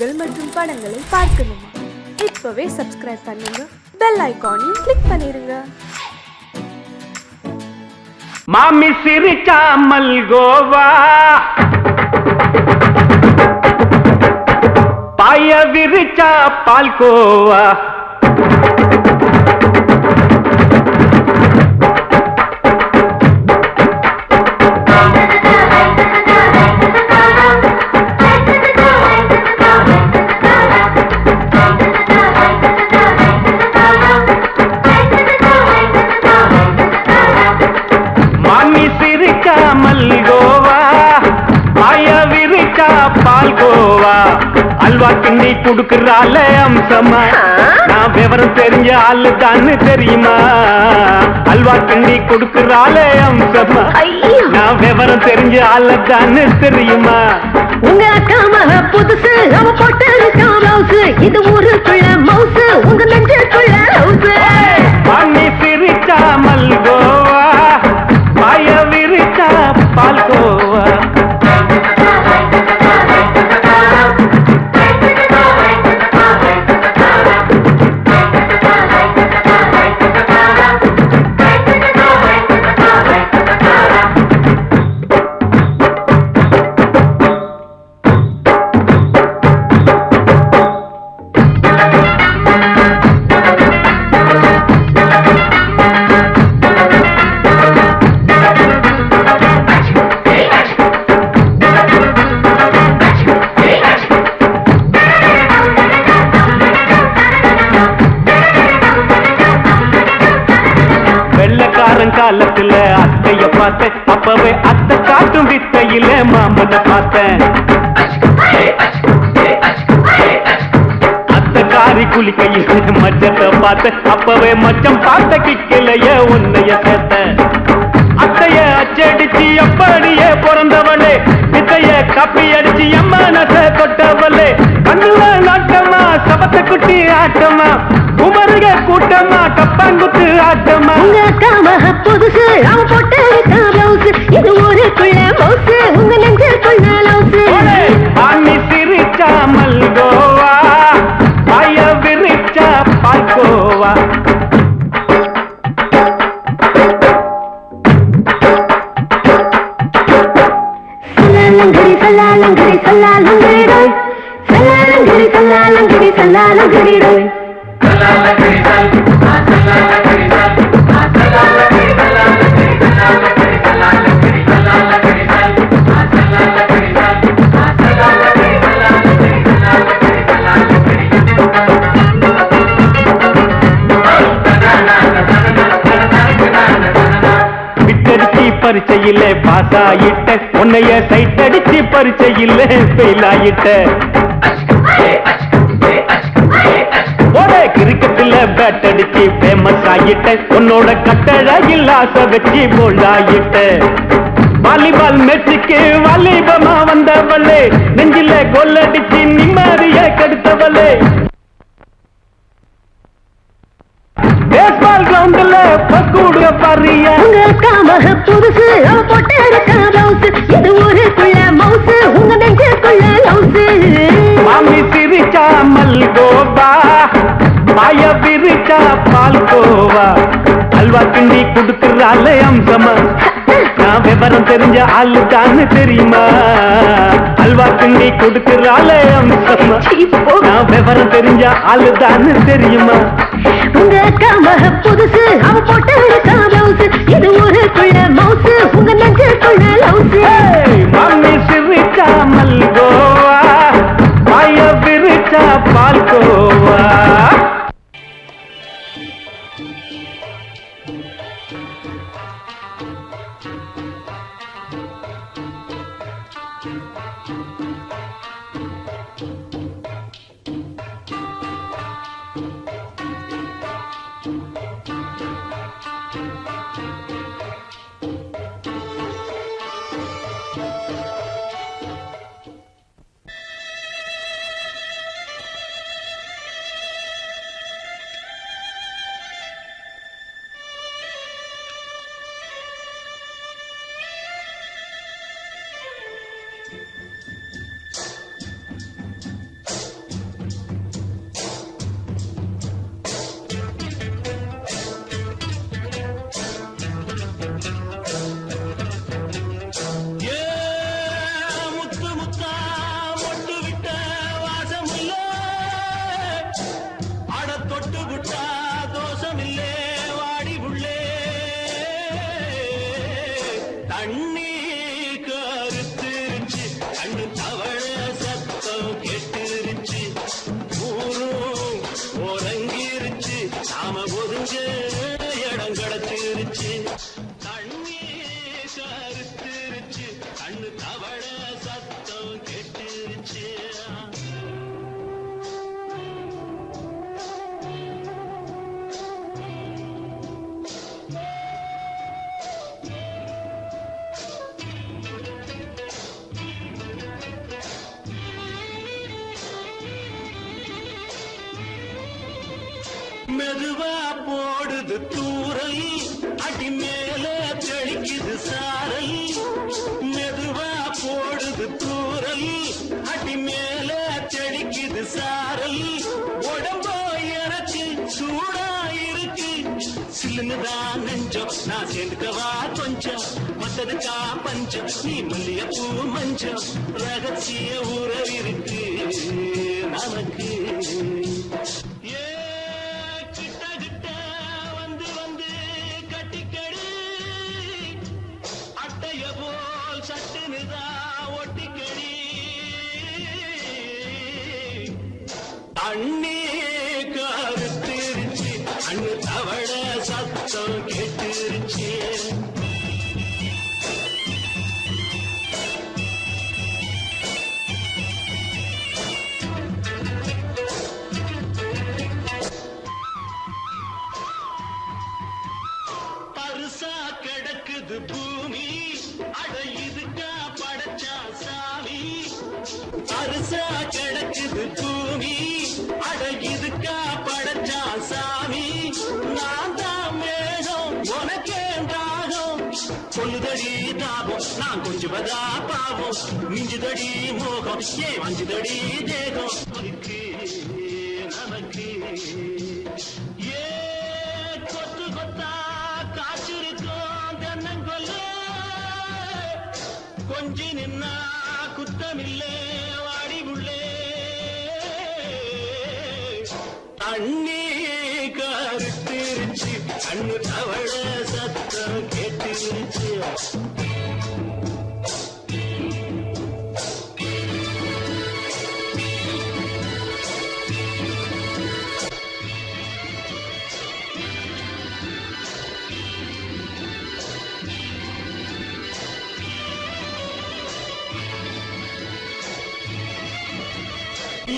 நிகழ்ச்சிகள் மற்றும் படங்களை பார்க்கணுமா? இப்பவே சப்ஸ்கிரைப் பண்ணுங்க, பெல் ஐகானையும் கிளிக் பண்ணிருங்க. மாமி சிரிச்சா மல்கோவா, பாய விரிச்சா பால்கோவா, பால்கோவா அல்வா கிண்ணி குடுக்கறால அம்சமா, நான் விவரம் தெரிஞ்ச ஆளு தான்னு தெரியுமா? அல்வா கிண்ணி குடுக்கறால அம்சமா, நான் விவரம் தெரிஞ்ச ஆளு தான்னு தெரியுமா? உங்க அக்காம புதுசு, அவ போட்டு மவுசு, இது ஊருக்குள்ள மவுசு, உங்க நெஞ்சுக்குள்ள ஹவுசு. பாணி சிரிச்சா மல்கோவா, பாய விரிச்சா பால்கோவா. காலத்துல அத்தைய பார்த்தேன், அப்பவே அத்தை காட்டும் வித்தையில மாமனை பார்த்தேன். அத்தை காரி குளிக்கையில மச்சத்தை பார்த்தேன், அப்பவே மச்சம் பார்த்த கிக்கலைய உன்னைய சேர்த்தேன். அத்தைய அச்சடிச்சு அப்படியே பிறந்தவளே, வித்தைய கப்பி அடிச்சு எம்மனச தொட்டவளே. கண்ணுல நாட்டமா, சபத்தை குட்டி ஆட்டமா, குமருக கூட்டமா, கப்பாங்குத்து ஆட்டமா. உங்க அக்காம புதுசு, அவ போட்டு மவுசு, இது ஊருக்குள்ள மவுசு, உங்க நெஞ்சுக்குள்ள லவுசு. பாணி சிரிச்சா மல்கோவா, பாய விரிச்சா பால்கோவா. சல்லாலங்கடி சல்லாலங்கடி சல்லாலங்கடி ரோய், சல்லாலங்கடி சல்லாலங்கடி சல்லாலங்கடி ரோய். பரிச்சையில பாஸ் ஆயிட்ட, உன்னைய சைட் அடிச்சு பரிச்சையில ஃபெயில் ஆயிட்ட. ஒரே கிரிக்கெட்ல பேட் அடிச்சு ஃபேமஸ் ஆயிட்ட, உன்னோட கட்டழகில் ஆசை வச்சு போல்ட் ஆயிட்ட. வாலிபால் மேட்சுக்கு வாலிபமா வந்தவளே, நெஞ்சில கோல் அடிச்சு நிம்மதிய கெடுத்தவளே. பேஸ்பால் கிரவுண்ட்ல பக்கூடுற பாரியா. உங்க அக்காம புதுசு, அவ போட்டு மவுசு, இது ஊருக்குள்ள மவுசு, உங்க நெஞ்சுக்குள்ள லவுசு. மாமி சிரிச்சா மல்கோவா, பாய விரிச்சா பால்கோவா. அல்வா கிண்டி குடுக்கறால அம்சமா, நான் விவரம் தெரிஞ்ச ஆளு தான்னு தெரியுமா? அல்வா கிண்டி குடுக்கறால அம்சமா, நான் விவரம் தெரிஞ்ச ஆளு தான்னு தெரியுமா? உங்க அக்காம புதுசு, அவ போட்டு மவுசு, இது ஊருக்குள்ள மவுசு, உங்க நெஞ்சுக்குள்ள லவுசு. மாமி சிரிச்சா மல்கோவா, பாய விரிச்சா பால்கோவா. மெதுவா போடுது தூரல் அடி மேல தெளிக்குது சாரல் மெதுவா போடுது தூரல் அடி மேல தெளிக்குது சாரல் உடம்போ எனக்கு சூடா இருக்கு சில்லுதான் நெஞ்சம் நான் சேர்ந்துக்கவா கொஞ்சம் மத்ததுக்கா பஞ்சம் நீ மல்லிகைப்பூ மஞ்சம் ரகசிய உறவிருக்கு நமக்கு ஏ கிட்ட கிட்ட வந்து வந்து கட்டிக்கடி அட்டைய போல் சட்டுனுதா ஒட்டிக்கடி அண்ணே கருத்திருச்சு அண்ணு தவள சத்தம் கேட்டுருச்சு பருசா கிடக்குது பூமி அட இதுக்கா படைச்சா சாமி பருசா கிடக்குது பூமி அட இதுக்கா படைச்சா சாமி நான் தான் மேகம் உனக்கே தாகம் சொல்லுதடி தாபம் நான் கொஞ்சுவதா பாவம் மிஞ்சுதடி மோகம் ஏன் வஞ்சுதடி தேகம் நமக்கு ஏ கொத்து கொத்தா காய்ச்சிருக்கோம் தென்னங்கொல்ல கொஞ்சி நின்னா குத்தமில்லே வாடி உள்ளே தண்ணி கருத்திருச்சு கண்ணு தவள சத்தம் கேட்டுருச்சு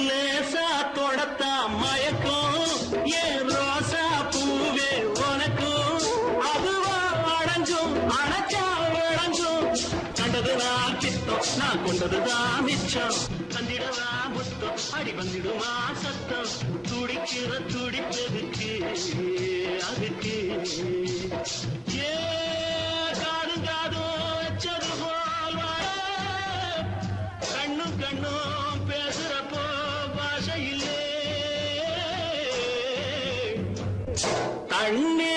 லேசா தொடத்தா மயக்கும் ஏன் ரோசா பூவே உனக்கும் அதுவா அடைஞ்சும் அணைச்சா விளைஞ்சும் கண்டதுதான் கித்தம் நான் கொண்டதுதான் மிச்சம் தந்திடவா முத்தம் அடி வந்திடுமா சத்தம் துடிக்கிற துடிப்பதுக்கு அதுக்கு ஏ காதும் காதும் வச்சது போல் வாழ கண்ணும் கண்ணும் பேசுறப்போ பாஷை இல்லே தண்ணே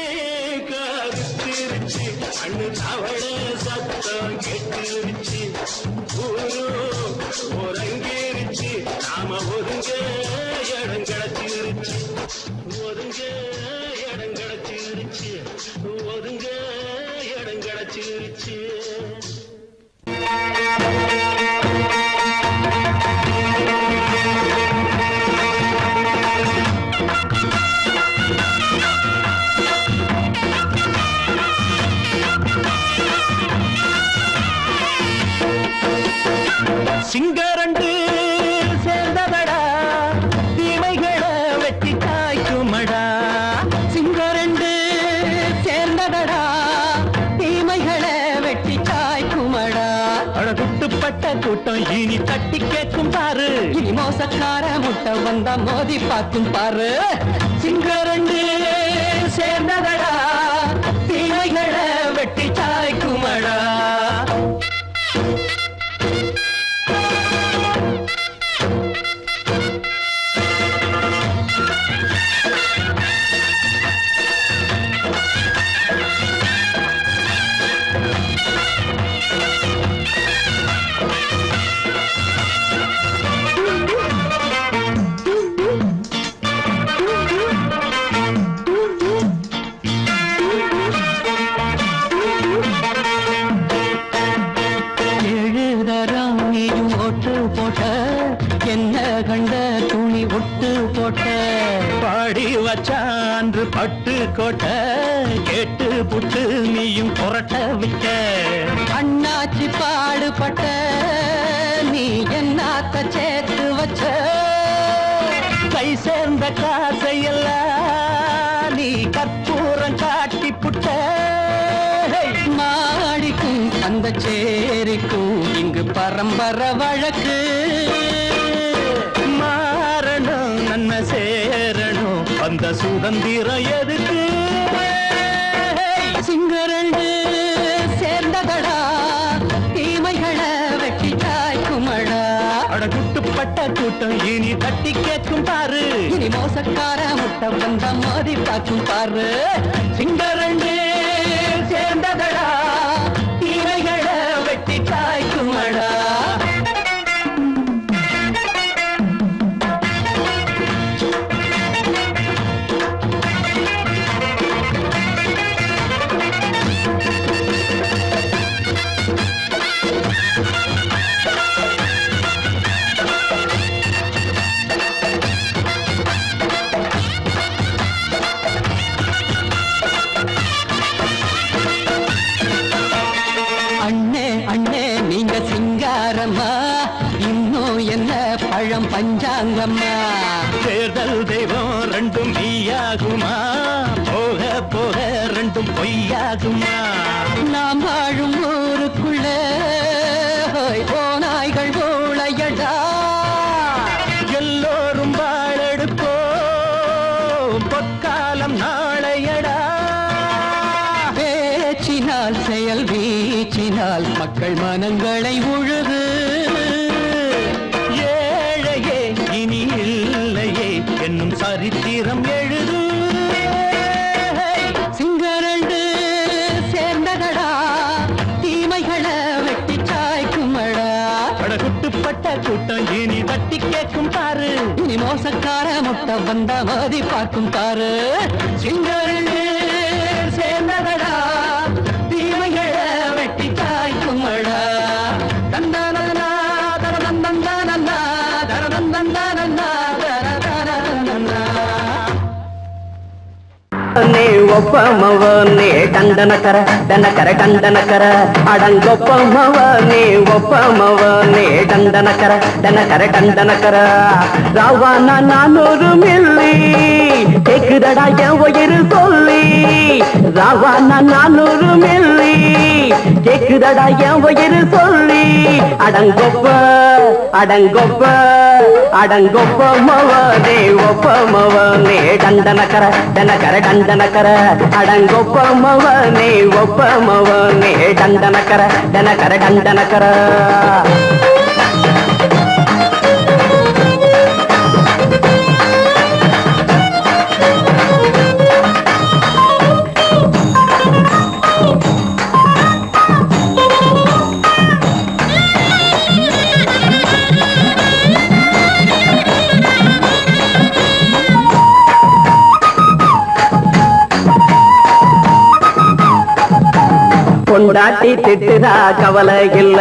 கருத்திருச்சு கண்ணு தவள சத்தம் கெட்டுருச்சு ஊரு ஒரங்கிருச்சு நாம ஒதுங்க இடம் கிடச்சிருச்சு ஒதுங்க இடம் கிடச்சிருச்சு ஒதுங்க இடம் கிடச்சிருச்சு சிங்கரண்டு சேர்ந்ததடா தீமைகளை வெட்டி காய்க்குமடா சிங்கரண்டு சேர்ந்ததடா தீமைகளை வெட்டி காய்க்குமடா அழகுட்டுப்பட்ட கூட்டம் இனி தட்டி கேட்கும் பாரு இனி மோசக்கார முட்டை வந்தா மோதி பார்க்கும் பாரு சிங்கரண்டு சேர்ந்ததடா தீமைகளை வெட்டி காய்க்குமடா என்ன கண்ட துணி ஒட்டு போட்ட பாடி வச்சான்று பட்டு கோட்ட கேட்டு புட்டு நீயும் புரட்ட விட்ட அண்ணாச்சி பாடுபட்ட நீ என்னாத்த சேர்த்து வச்ச கை சேர்ந்த காசையெல்லாம் நீ கற்பூரம் காட்டி புட்ட மாடிக்கும் அந்த சேரிக்கும் இங்கு பரம்பரை வழக்கு மாறணும் நன்மை சேரணும் வந்த சுதந்திரம் எதுக்கு சிங்கரண்டு சேர்ந்ததடா தீமைகளை வெட்டி தாய்க்குமடா அடகுட்டுப்பட்ட கூட்டம் இனி தட்டி கேட்கும் பாரு இனி மோசக்கார முட்டை வந்த மோதி பார்க்கும் பாரு சிங்கரண்டு சேர்ந்ததடா தீமைகளை வெட்டி தாய்க்குமடா பழம் பஞ்சாங்கம்மா தேர்தல் தெய்வம் ரெண்டும் மெய்யாகுமா போக போக ரெண்டும் பொய்யாகுமா நாம் வாழும் ஊருக்குள்ள போனாய்கள் ஊழையடா எல்லோரும் வாழெடுப்போ பொற்காலம் நாளையடா பேச்சினால் செயல் வீச்சினால் மக்கள் மனங்களை உழுது என்னும் சரித்திரம் எழுது சிங்கரண்டு சேர்ந்ததடா தீமைகளை வெட்டி சாய்க்குமடா அடகுட்டுப்பட்ட கூட்டம் இனி தட்டி கேட்கும் பாரு இனி மோசக்கார முட்டை வந்த மோதி பார்க்கும் பாரு சிங்கரண்டு சேர்ந்ததடா தீமைகளை வெட்டி சாய்க்குமடா தந்தானா தரதந்தந்தானா தரதந்தந்தானா ಒಪ್ಪಮವನೇ ದಂಡನಕರ ದನಕರ ದಂಡನಕರ ಅಡಂಗೊಪ್ಪಮವನೇ ಒಪ್ಪಮವನೇ ದಂಡನಕರ ದನಕರ ದಂಡನಕರ ராவான 400 மில்லி கேக்குதடா என் உயிர் சொல்லி ராவான 400 மில்லி கேக்குதடா என் உயிர் சொல்லி அடங்கொப்ப அடங்கொப்ப அடங்கொப்பமவனே ஒப்பமவனே ದಂಡನಕರ ದನಕರ ದಂಡನಕರ ಅಡಂಗೊಪ್ಪಮವನೇ ಒಪ್ಪಮವನೇ ದಂಡನಕರ ದನಕರ ದಂಡನಕರ பொண்டாட்டி திட்டுதா கவலை இல்ல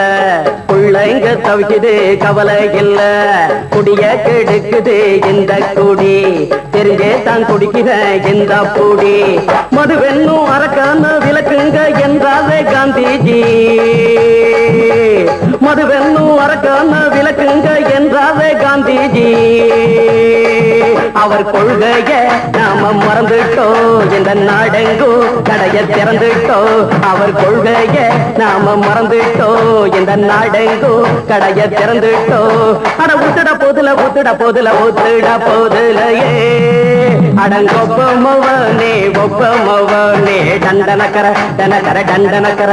பிள்ளைங்க தவிக்குது கவலை இல்ல குடிய கெடுக்குது இந்த குடி தெரிஞ்சே தான் குடிக்கிற இந்த பூடி மதுவென்னும் அரக்கான விளக்குங்க என்றாலே காந்திஜி மதுவென்னும் அரக்கான விளக்குங்க என்றாலே காந்திஜி அவர் கொள்கைய நாம மறந்துட்டோம் இந்த நாடெங்கும் கடைய திறந்துட்டோம் அவர் கொள்கைய நாம மறந்துட்டோம் இந்த நாடெங்கும் கடைய திறந்துட்டோம் அட ஊத்துட போதுல ஊத்துட போதுல ஊத்துட போதுலையே அடங்கொப்பமவனே ஒப்பமவனே தண்டனக்கர தனக்கர தண்டனக்கர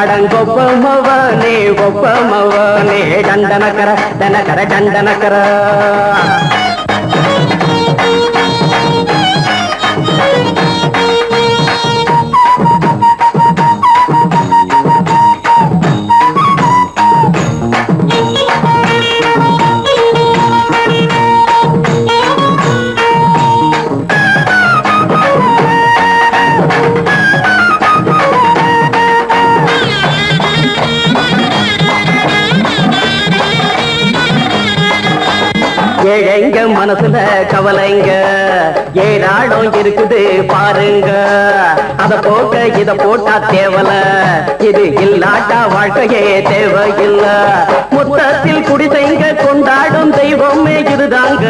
அடங்கொப்பமவனே ஒப்பமவனே தண்டனக்கர தனக்கர தண்டனக்கர ஏழைங்க மனசுல கவலைங்க ஏராளம் இருக்குது பாருங்க அத போட்ட இத போட்டா தேவல இது இல்லாட்டா வாழ்க்கையே தேவையில்ல மொத்தத்தில் குடிசைங்க கொண்டாடும் தெய்வமே இதுதாங்க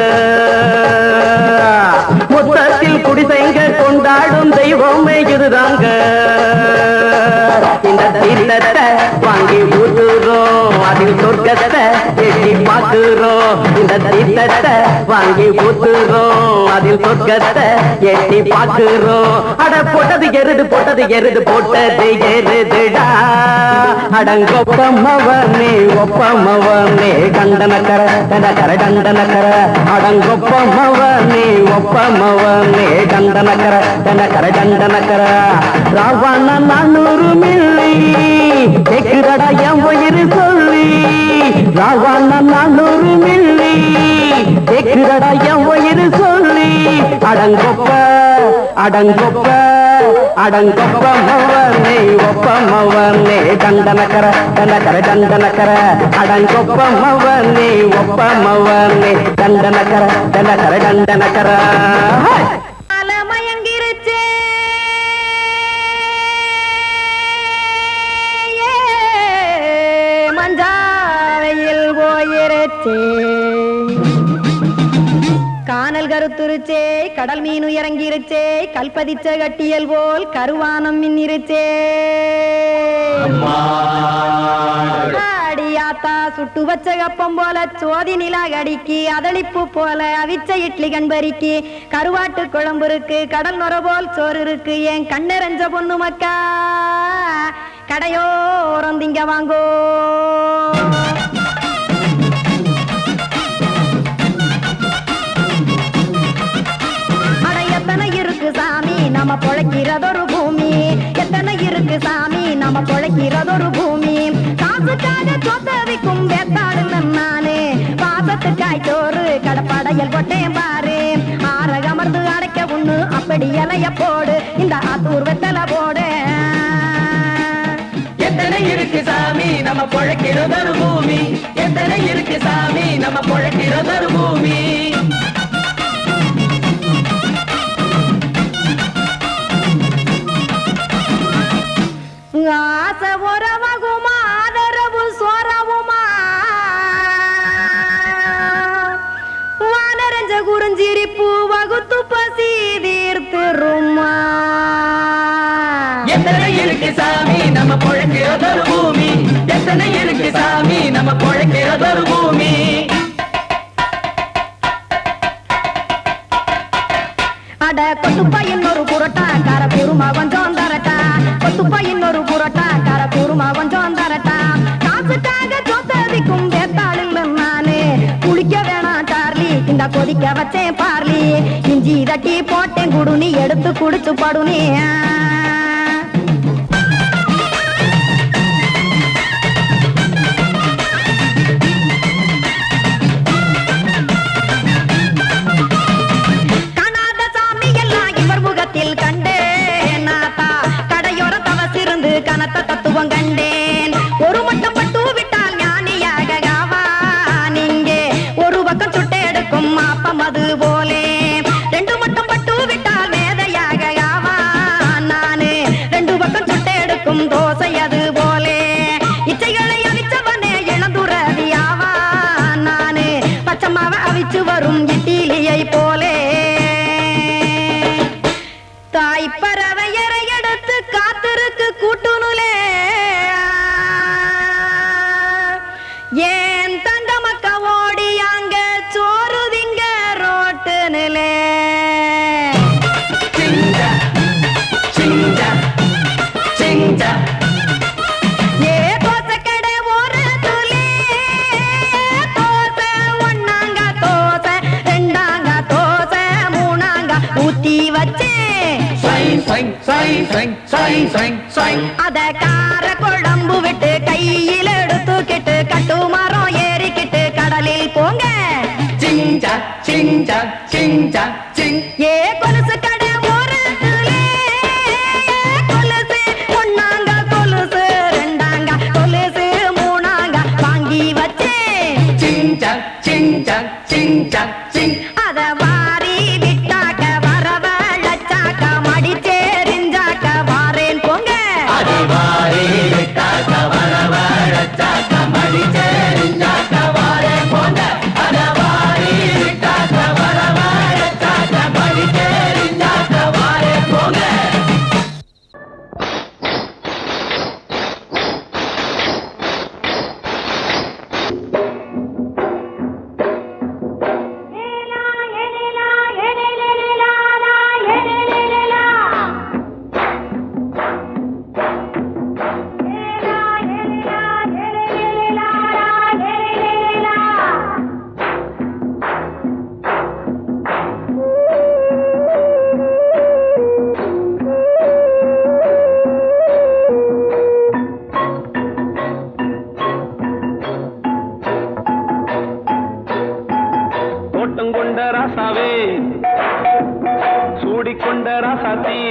மொத்தத்தில் குடிசைங்க கொண்டாடும் தெய்வமே இதுதாங்க இந்த தீர்த்தத்தை வாங்கி ஊத்துறோம் அதில் சொர்க்கத்தை எட்டி பார்க்கிறோம் இந்த அந்த தீர்த்தத்தை வாங்கி ஊத்துறோம் அதில் சொர்க்கத்தை எட்டி பார்க்கிறோம் அட போட்டது எருது போட்டது எருதுடா அடங்கொப்பமவனே ஒப்பமவனே கண்டனக்கர டண்டனக்கர அடங்கொப்பமவனே ஒப்பமவனே டண்டனக்கர ராவண 400 மில்லி கேக்குதடா என் உயிர் சொல்லி ராவண 400 மில்லி கேக்குதடா என் உயிர் சொல்லி அடங்கொப்பமவனே ஒப்பமவனே டண்டனக்கர அடங்கொப்பமவனே ஒப்பமவனே டண்டனக்கர மயங்கிருச்சே மஞ்சாவையில் போயிருச்சே கானல் கருத்துருச்சே கடல் மீன் இறங்கிருச்சே கல்பதிச்ச கட்டியல் போல் கருவானம் மின்னிருச்சே ஆடியாத்தா சுட்டு வச்ச கப்பம் போல சோதி நிலா கடிக்கு அதளிப்பு போல அவிச்ச இட்லி கண்பறிக்கு கருவாட்டு குழம்பு இருக்கு கடல் நுர போல் சோறு இருக்கு என் கண்ணெரஞ்ச பொண்ணு மக்கா கடையோரம் திங்க வாங்கோ எத்தனை இருக்கு சாமி நம்ம பொழைக்கிறதொரு பூமி எத்தனை இருக்கு சாமி நம்ம பொழைக்கிறதொரு பூமி காசுக்காக சொத்தவிக்கும் வேத்தாடு நானே பாசத்துக்காய் சோறு கடப்படையல் போட்டேன் பாரு ஆரகமர்ந்து அடைக்க ஒண்ணு அப்படி இலைய போடு இந்த ஆத்தூர் வெத்தலை போடு எத்தனை இருக்கு சாமி நம்ம பொழைக்கிறதொரு பூமி எத்தனை இருக்கு சாமி நம்ம பொழைக்கிறதொரு பூமி ஆசை உறவகுமா ஆதரவு சோரவுமா வானரஞ்ச குறிஞ்சிரிப்பு வகுத்து பசி தீர்த்துருமா எத்தனை இருக்கு சாமி நம்ம பொழைக்கிறதொரு பூமி எத்தனை இருக்கு சாமி நம்ம பொழைக்கிறதொரு பூமி அட கொத்துப்பா இன்னொரு புரோட்டா கார குருமா கொஞ்சம் தரட்டா கொத்துப்பா இன்னொரு புரோட்டா கார குருமா கொஞ்சம் தரட்டா காசுக்காக சொத்தவிக்கும் வேத்தாளில் நானு குளிக்க வேணாம் சார்லி இந்த கொதிக்க வச்சேன் பார்லி இஞ்சி தட்டி போட்டேன் குடுனி எடுத்து குடிச்சு படுனி கண்டேன் நாத்தா கடையோர தவசிருந்து கனத்த தத்துவம் கண்டேன் ஒரு மட்டும் பட்டு விட்டால் ஞானியாக நீங்கே ஒரு பக்கம் சுட்டு எடுக்கும் மாப்பம் அது போலே ரெண்டு மட்டும் பட்டு விட்டால் மேதையாக நானு ரெண்டு பக்கம் சுட்டு எடுக்கும் தோசை அது போலே இச்சைகளை அவிச்சவனே இளந்துறவியாவா நானு பச்சமாவ அவிச்சு வரும் இட்டிலியை போலே தாய் பறவையரை எடுத்து காத்திருக்கு கூட்டுனுலே ஏன் தங்க மக்க ஓடி அங்க சோறுதிங்க ரோட்டு நிலே ஏ தோசை கடை ஒரு துளி தோசை ஒன்னாங்க தோசை ரெண்டாங்க தோசை மூணாங்க ஊத்தி வச்சே அத கார குழம்பு விட்டு கையில் எடுத்துக்கிட்டு கட்டு மரம் ஏறிக்கிட்டு கடலில் போங்க ஏ கொலுசு கடை ஒரு கொலுசு ஒன்னாங்க கொலுசு ரெண்டாங்க கொலுசு மூணாங்க வாங்கி வச்சேன் அத வாரி விட்டாக்க வரவழைச்சாக்க மடிச்சேரிஞ்சாக்க வாரேன் போங்க தோட்டம் கொண்ட ராசாவே சூடிக்கொண்ட ராசாத்தி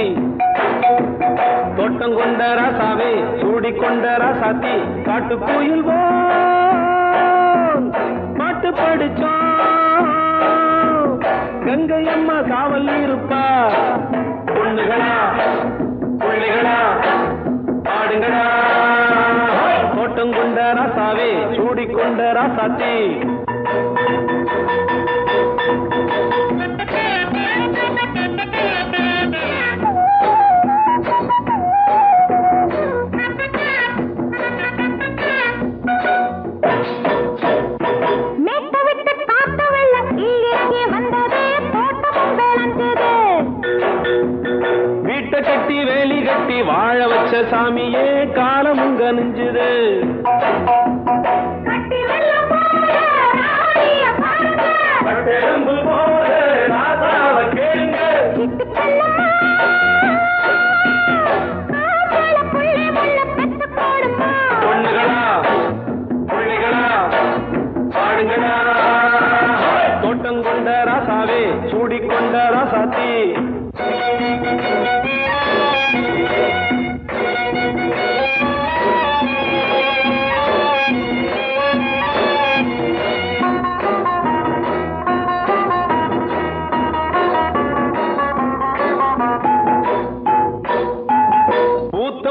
தோட்டம் கொண்ட ராசாவே சூடிக்கொண்ட ராசாத்தி காட்டு கோயில் பாட்டு படிச்சோம் கங்கை அம்மா காவல் இருப்பா பொண்ணுகளா பிள்ளைகளா ஆடுங்களா தோட்டம் கொண்ட ராசாவே சூடிக்கொண்ட ராசாத்தி கட்டி வேலி கட்டி வாழ வச்ச சாமியே காலமும் கனிஞ்சுது பொண்ணுகளா பிள்ளைகளா பாடுங்களா தோட்டம் கொண்ட ராசாவே சூடிக்கொண்ட ராசாத்தி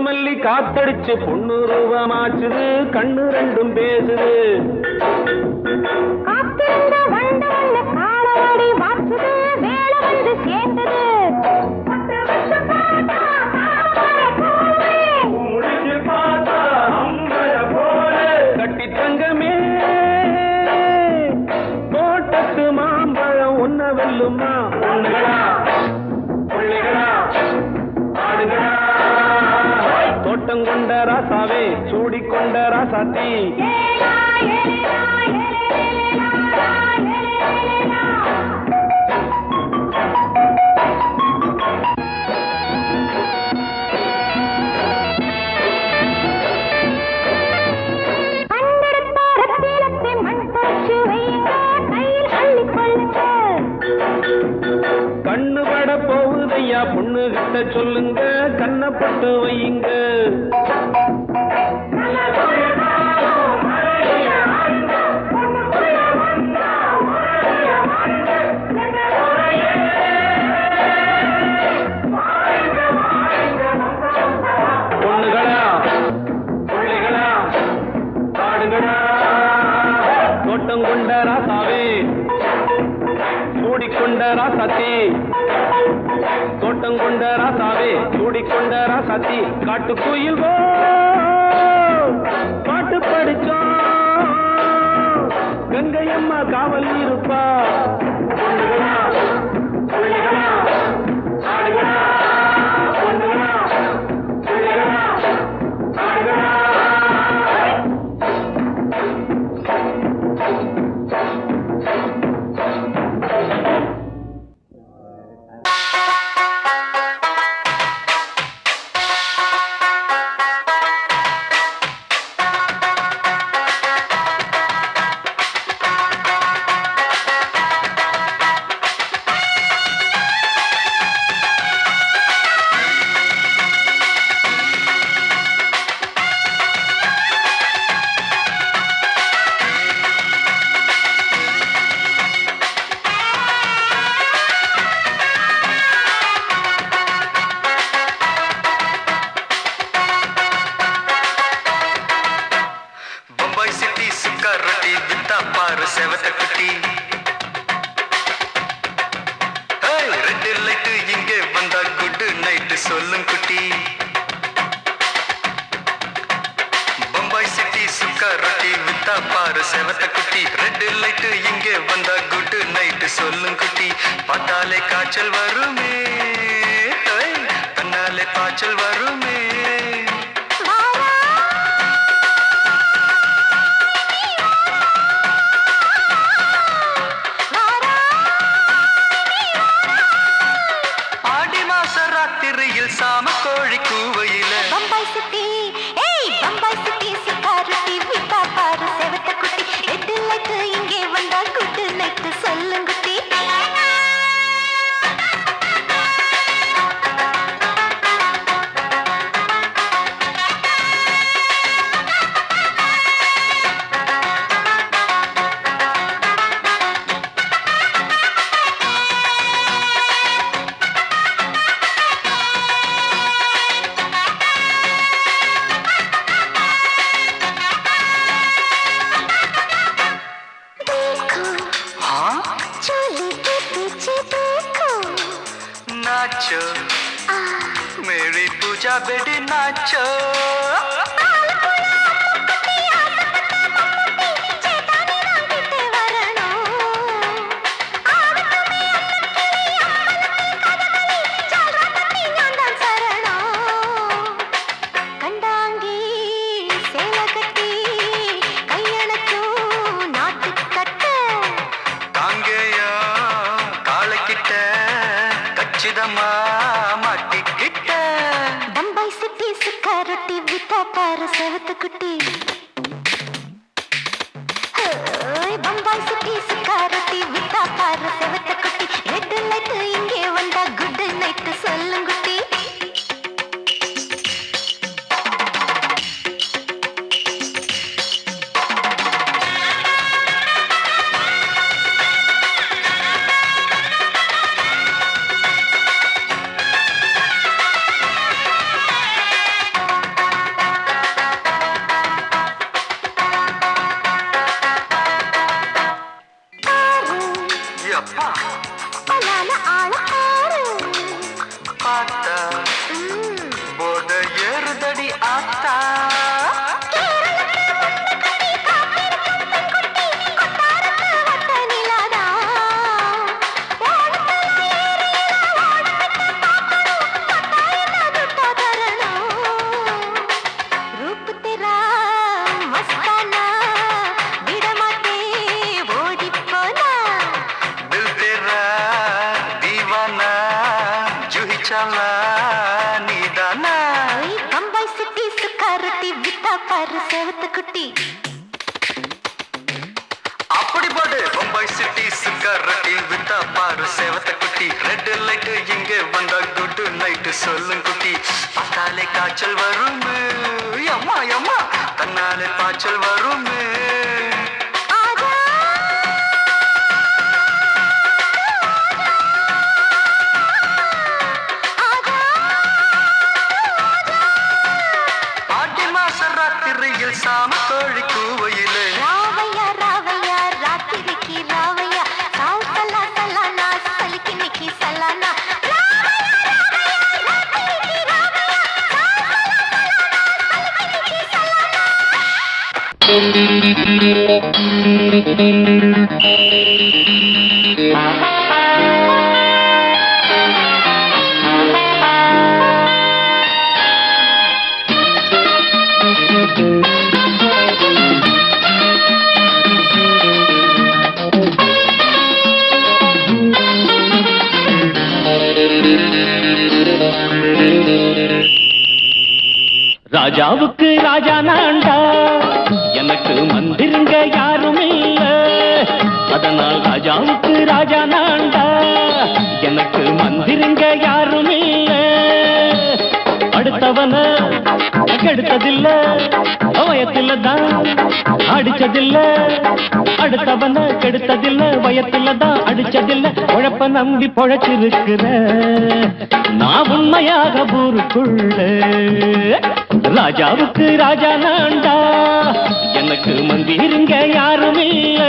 மல்லி காத்தடிச்சு பொண்ணு ரூபமாச்சுது கண்ணு ரெண்டும் பேசுது கட்டி தங்கமே தோட்டத்து மாம்பழம் ஒன்ன வெல்லுமா பொண்ணுகளா பிள்ளைகளா ஆடுகளா தோட்டம் கொண்ட ராசாவே சூடிக்கொண்ட ராசாத்தி கண்ணு பட போகுதையா பொண்ணு கிட்ட சொல்லுங்க கண்ணப்பட்டு வையுங்க பொண்ணுகளா பிள்ளைகளா பாடுங்களா தோட்டம் கொண்ட ராசாவே சூடிக்கொண்ட ராசாத்தி தோட்டம் கொண்ட ராசாவே சூடிக்கொண்ட ராசாத்தி காட்டு கோயில் பாட்டு படிச்சோம் கங்கை அம்மா காவல் இருப்பா பொண்ணுகளா பிள்ளைகளா ஆடுகளா பொண்ணுகளா பிள்ளைகளா ஆடுகளா சொல்லும் குட்டி பம்பாய் சிட்டி சுக்கா ரொட்டி வித்தா பாரு செவத்த குட்டி ரெட் லைட் இங்கே வந்தா குட் நைட் சொல்லும் குட்டி பார்த்தாலே காய்ச்சல் வருமே கண்ணாலே பாய்ச்சல் வருமே சாம கோழி கூவையில பம்பாய் சிட்டி சிக்காரட்டி விட்டா பாரு செவத்த குட்டி ரெட் லைட் இங்கே வந்தா குட் நைட் சொல்லுங்க नाचो मेरी पूजा बेटी नाचो कुटी बंबाई सिटी सुकारोटी विता पार सेवत कुटी रेड लाइट इंगे वंदा गुड नाइट सोल्लुंगुटी அப்படி போடு பம்பாய் சிட்டி சுக்காரட்டி வித்தா பாரு சேவத்த குட்டி ரெட் லைட் இங்க வந்தா குட் நைட் சொல்லும் குட்டி பார்த்தாலே காய்ச்சல் வரும் அம்மா அம்மா தன்னாலே பாய்ச்சல் வரும் ஆடி மாச ராத்திரியில் சாம கோழி கூவையிலே ராஜாவுக்கு ராஜா நான்டா எனக்கு மந்திருங்க யாரும் இல்ல அதனால் ராஜாவுக்கு ராஜா நான்டா எனக்கு மந்திருங்க யாரும் இல்ல அடுத்தவன கெடுத்ததில்ல வயத்தில தான் அடிச்சதில்ல அடுத்தவன கெடுத்ததில்ல வயத்தில தான் அடிச்சதில்ல உழப்ப நம்பி பொழைச்சிருக்கிற நான் உண்மையாக ஊருக்குள்ள ராஜாவுக்கு ராஜா நான்டா எனக்கு மந்திருங்க யாரும் இல்ல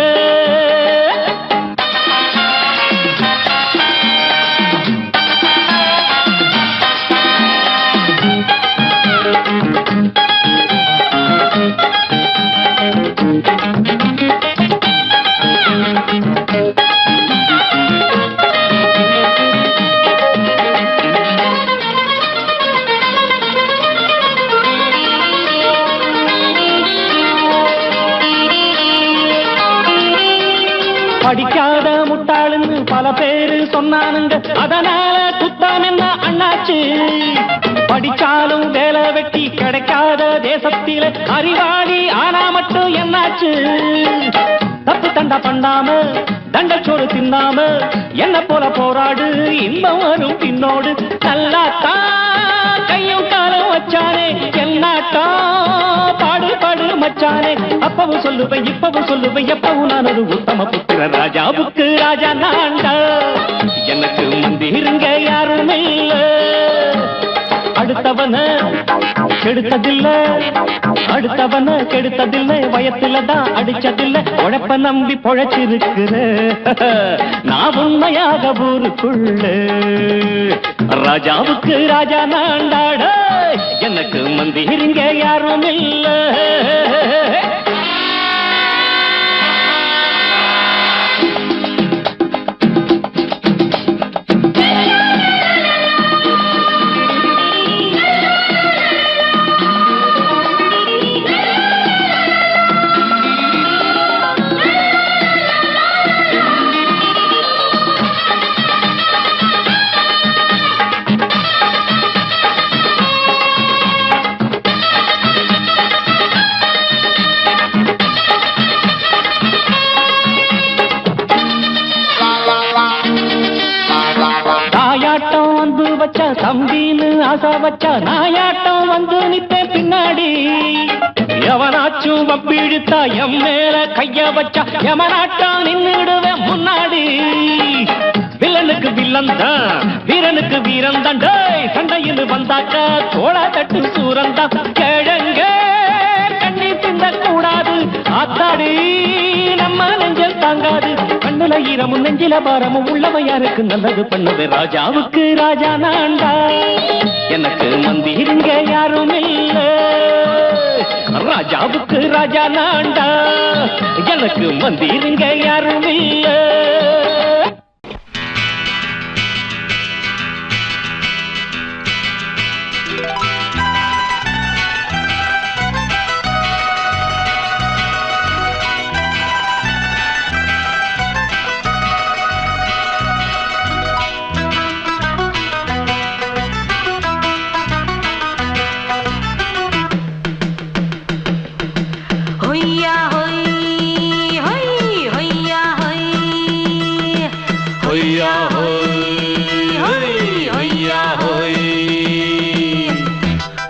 படிக்காத முட்டாளுன்னு பல பேரு சொன்னானுங்க அதனால குத்தம் என்ன அண்ணாச்சு படிச்சாலும் வேலை வெட்டி கிடைக்காத தேசத்தில அறிவாளி ஆனா மட்டும் என்னாச்சு தப்பு தண்டா பண்ணாம தண்டச்சோறு தின்னாம என்ன போல போராடு இன்பம் வரும் பின்னோடு நல்லாத்தான் கையும் காலம் வச்சானே என்னாட்டா பாடு பாடு மச்சானே அப்பவும் சொல்லுவேன் இப்பவும் சொல்லுவேன் எப்பவும் நான் ஒரு உத்தம புத்திர ராஜாவுக்கு ராஜா நான்டா எனக்கு மந்திருங்க யாரும் இல்ல அடுத்தவன கெடுத்ததில்ல, அடுத்தவன கெடுத்ததில்லை, வயத்துல தான் அடிச்சதில்லை, உழைப்ப நம்பி பொழைச்சிருக்கிற நான் உண்மையாக ஊருக்குள்ள ராஜாவுக்கு ராஜா நாண்டாட எனக்கு மந்திரிங்க யாரும் இல்ல. தம்பின்னு ஆசா வச்சா நாயாட்டம் வந்து நிப்பேன் பின்னாடி. எவனாச்சும் வப்பிழுத்தா எம் மேல கைய வச்சா எவனாட்டம் நின்னுடுவேன் முன்னாடி. வில்லனுக்கு வில்லன் தான், வீரனுக்கு வீரன் தான். சண்டையில் வந்தாக்கா தோளா தட்டு சூரன் தான். கிழங்க கண்ணி தின்ன கூடாது ஆத்தாடி நம்ம நெஞ்சல் தாங்காது. கண்ணுல ஈரமும் நெஞ்சில பாரமும் உள்ளவன் யாருக்கு நல்லது பண்ணுது. ராஜாவுக்கு ராஜா நான்டா எனக்கு மந்திரிங்க யாரும் இல்ல. ராஜாவுக்கு ராஜா நான்டா எனக்கு மந்திரிங்க யாரும் இல்ல.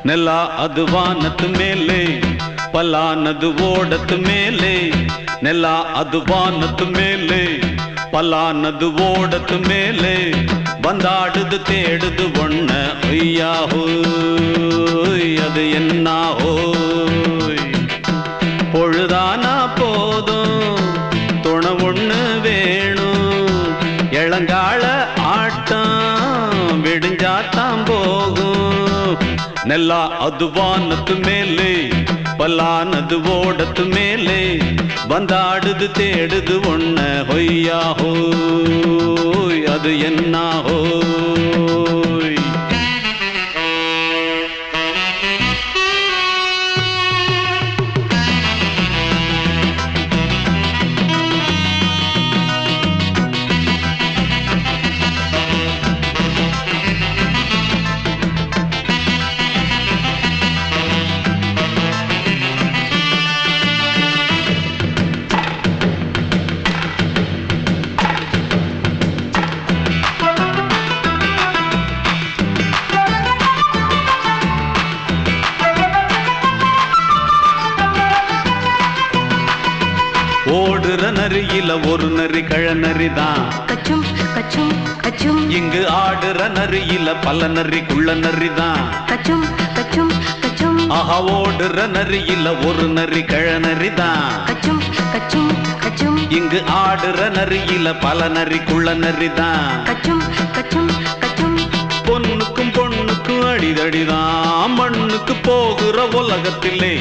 ನೆಲ ಅದು ವಾನದ ಮೇಲೆ ಪಲಾನದು ಓಡದ ಮೇಲೆ. ನೆಲ ಅದು ವಾನದ ಮೇಲೆ ಪಲಾನದು ಓಡದ ಮೇಲೆ. ಬಂದಾಡುದು தேடுது ஒண்ண ஐயா ஹோய் அது என்ன ஹோய். பொழுதானா போதும் துணை ஒண்ணு வேணும். இளங்கால ஆட்டம் விடிஞ்சாத்தான் போகும். ನೆಲ ಅದು ವಾನದ ಮೇಲೆ ಪಲಾನದು ಓಡದ ಮೇಲೆ. ಬಂದಾಡುದು தேடுது ஒண்ண ಹೊಯ್ಯಾ ಹೋಯ್ ಅದು என்ன ಹೋಯ್. ஓடுற நரியில ஒரு நரி கழநரிதான். கச்சும் கச்சும் கச்சும் இங்கு ஆடுற நரியில பல நரி குள்ள நரிதான். கச்சும் கச்சும் கச்சும் ஆஹா ஓடுற நரியில ஒரு நரி கழநரிதான். கச்சும் கச்சும் கச்சும் இங்கு ஆடுற நரியில பல நரி குள்ள நரிதான். கச்சும் கச்சும் கச்சும் பொண்ணுக்கும் பொண்ணுக்கும் அடிதடிதான். மண்ணுக்கு போகிற உலகத்திலே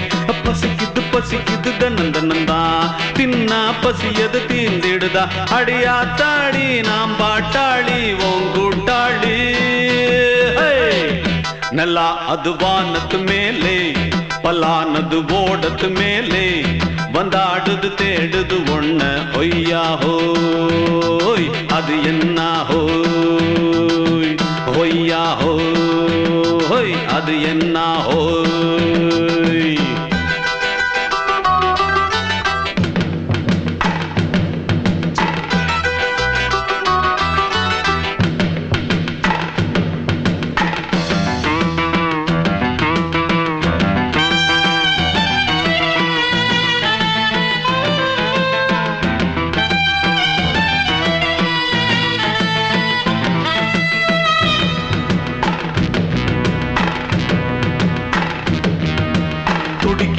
பசிக்குது பசிக்குது தன்னந்தனந்தான். தின்னா பசியது தீந்திடுதா. அடியாத்தாடி நாம் பாட்டாளி ஓங்கூட்டாளி. ನೆಲ ಅದು ವಾನದ ಮೇಲೆ ಪಲಾನದು ಓಡದ ಮೇಲೆ. ಬಂದಾಡುದು தேடுது ஒண்ண ஒய்யா ஹோய் அது என்ன ஹோய். ஒய்யா ஹோய் அது என்ன ஹோய்.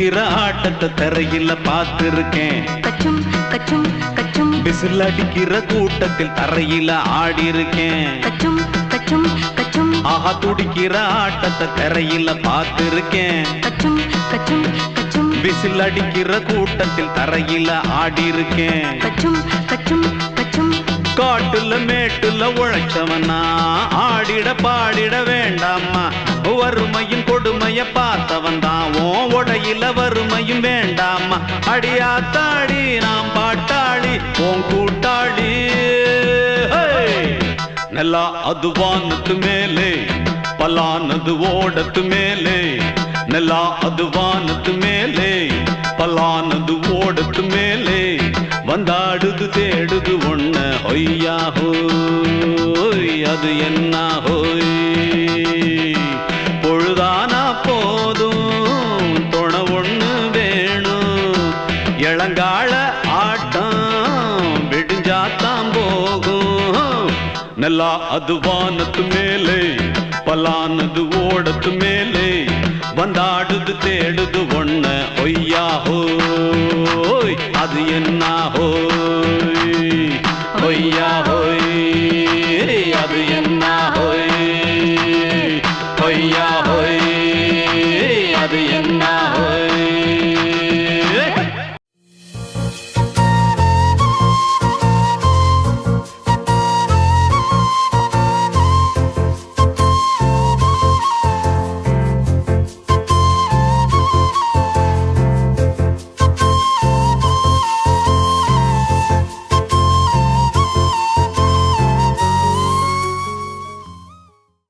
துடிக்கிற ஆட்டத்தை தரையில பார்த்திருக்கேன். கச்சும் கச்சும் கச்சும் விசில் அடிக்கிற கூட்டத்தில் தரையில ஆடி இருக்கேன். கச்சும் கச்சும் கச்சும் ஆஹா துடிக்கிற ஆட்டத்தை தரையில பார்த்திருக்கேன். கச்சும் கச்சும் கச்சும் விசில் அடிக்கிற கூட்டத்தில் தரையில ஆடி இருக்கேன். கச்சும் கச்சும் கச்சும் காட்டுல மேட்டுல உழைச்சவனா ஆடிட பாடிட வேண்டாமா. வறுமையின் கொடுமைய பார்த்தவன் தான் உன் உடையில வறுமையும் வேண்டாமா. அடியாத்தாடி நாம் பாட்டாளி உன் கூட்டாளி. நல்லா அது வானத்து மேலே பலானது ஓடத்து மேலே. நல்லா அது வானத்து மேலே பலானது ஓடத்து மேலே. வந்தாடுது தேடுது ஒண்ண ஒய்யா ஹோய் அது என்ன ஹோய். பொழுதானா போதும் தொண ஒண்ணு வேணும். இளங்கால ஆட்டம் விடிஞ்சாத்தான் போகும். நல்லா அது வானத்து மேலே பலானது ஓடத்து மேலே. வந்தாடுது தேடுது ஒண்ண ஒய்யா ஹோய் அது என்ன ஹோய் ஒய்யா ஹோய்.